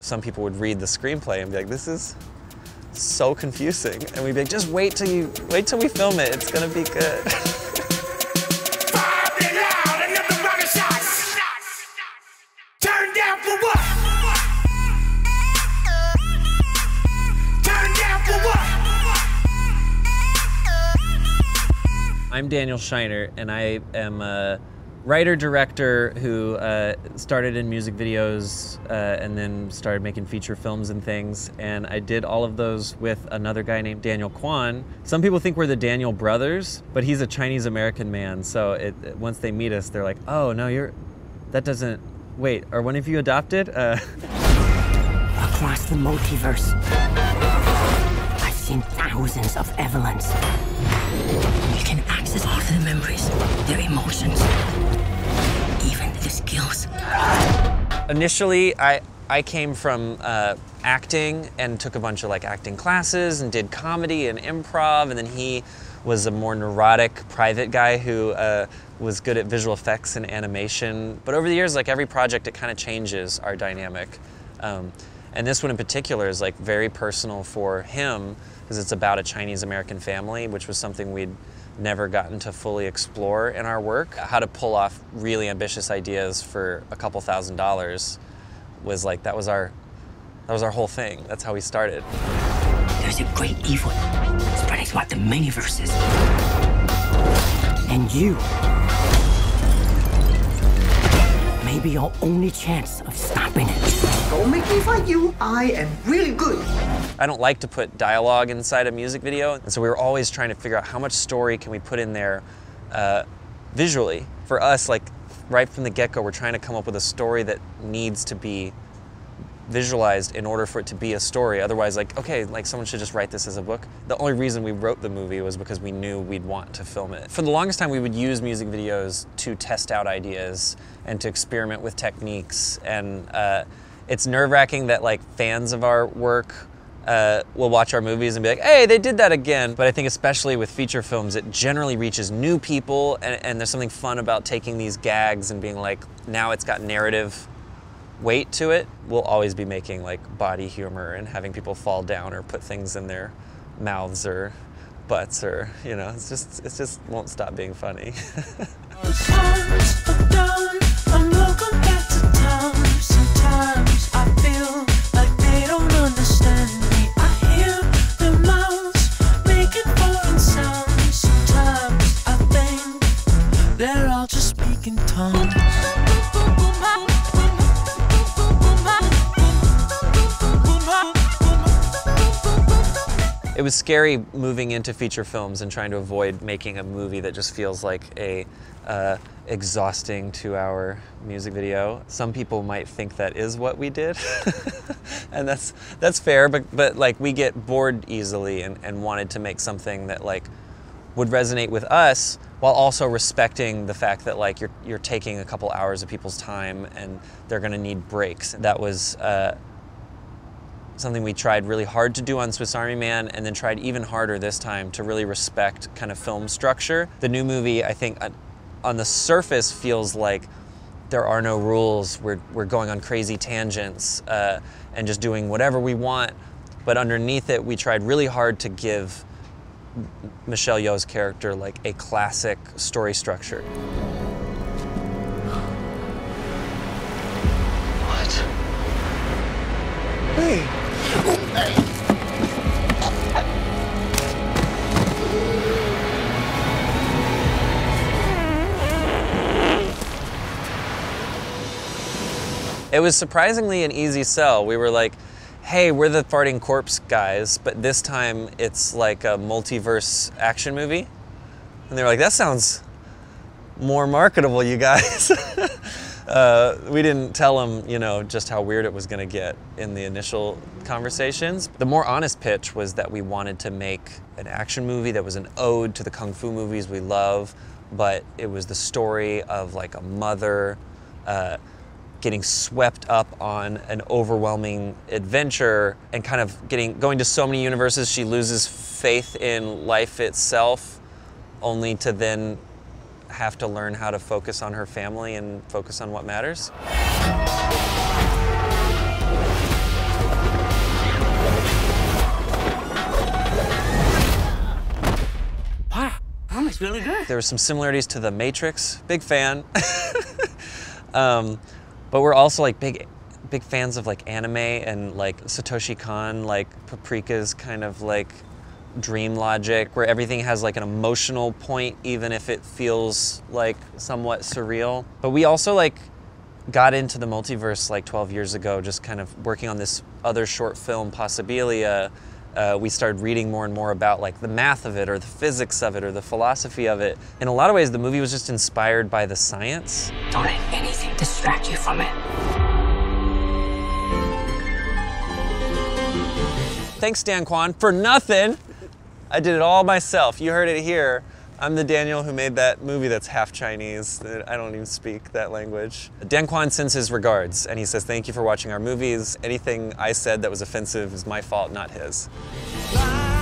Some people would read the screenplay and be like, this is so confusing. And we'd be like, just wait till we film it. It's gonna be good. Turn down for what? Turn down for what? I'm Daniel Scheinert, and I am a writer-director who started in music videos and then started making feature films and things. And I did all of those with another guy named Daniel Kwan. Some people think we're the Daniel brothers, but he's a Chinese-American man. So once they meet us, they're like, oh, no, that doesn't, wait, are one of you adopted? Across the multiverse, I've seen thousands of Evelyns. You can access all of their memories, their emotions, even the skills. Initially, I came from acting and took a bunch of acting classes and did comedy and improv, and then he was a more neurotic private guy who was good at visual effects and animation. But over the years, every project, it kind of changes our dynamic. And this one in particular is very personal for him because it's about a Chinese-American family, which was something we'd never gotten to fully explore in our work. How to pull off really ambitious ideas for a couple $1,000s was that was our whole thing. That's how we started. There's a great evil spreading throughout the many verses. And you may be our only chance of stopping it. Don't make me fight you. I am really good. I don't like to put dialogue inside a music video, and so we were always trying to figure out how much story can we put in there visually. For us, right from the get-go, we're trying to come up with a story that needs to be visualized in order for it to be a story. Otherwise, someone should just write this as a book. The only reason we wrote the movie was because we knew we'd want to film it. For the longest time, we would use music videos to test out ideas and to experiment with techniques. And it's nerve-wracking that fans of our work will watch our movies and be like, hey, they did that again. But I think especially with feature films, it generally reaches new people, and there's something fun about taking these gags and being now it's got narrative weight to it. We'll always be making body humor and having people fall down or put things in their mouths or butts or, it just won't stop being funny. They're all just speaking tongues. It was scary moving into feature films and trying to avoid making a movie that just feels like a exhausting 2-hour music video. Some people might think that is what we did, and that's fair. But we get bored easily and wanted to make something that would resonate with us while also respecting the fact that you're taking a couple hours of people's time and they're going to need breaks. That was something we tried really hard to do on Swiss Army Man, and then tried even harder this time to really respect kind of film structure. The new movie, I think, on the surface feels like there are no rules. We're going on crazy tangents and just doing whatever we want. But underneath it, we tried really hard to give Michelle Yeoh's character a classic story structure. What? Hey. It was surprisingly an easy sell. We were like, hey, we're the farting corpse guys, but this time it's like a multiverse action movie. And they were like, that sounds more marketable, you guys. We didn't tell them, just how weird it was gonna get in the initial conversations. The more honest pitch was that we wanted to make an action movie that was an ode to the kung fu movies we love, but it was the story of a mother getting swept up on an overwhelming adventure and kind of going to so many universes she loses faith in life itself, only to then have to learn how to focus on her family and focus on what matters. It's really good. There were some similarities to The Matrix. Big fan. But we're also like big fans of like anime and like Satoshi Kon, like Paprika's kind of like dream logic, where everything has like an emotional point, even if it feels like somewhat surreal. But we also like got into the multiverse like 12 years ago, just kind of working on this other short film, Possibilia. We started reading more and more about like the math of it, or the physics of it, or the philosophy of it. In a lot of ways, the movie was just inspired by the science. Don't let anything distract you from it. Thanks, Dan Kwan, for nothing. I did it all myself. You heard it here. I'm the Daniel who made that movie that's half Chinese. I don't even speak that language. Dan Kwan sends his regards, and he says, thank you for watching our movies. Anything I said that was offensive is my fault, not his. Bye.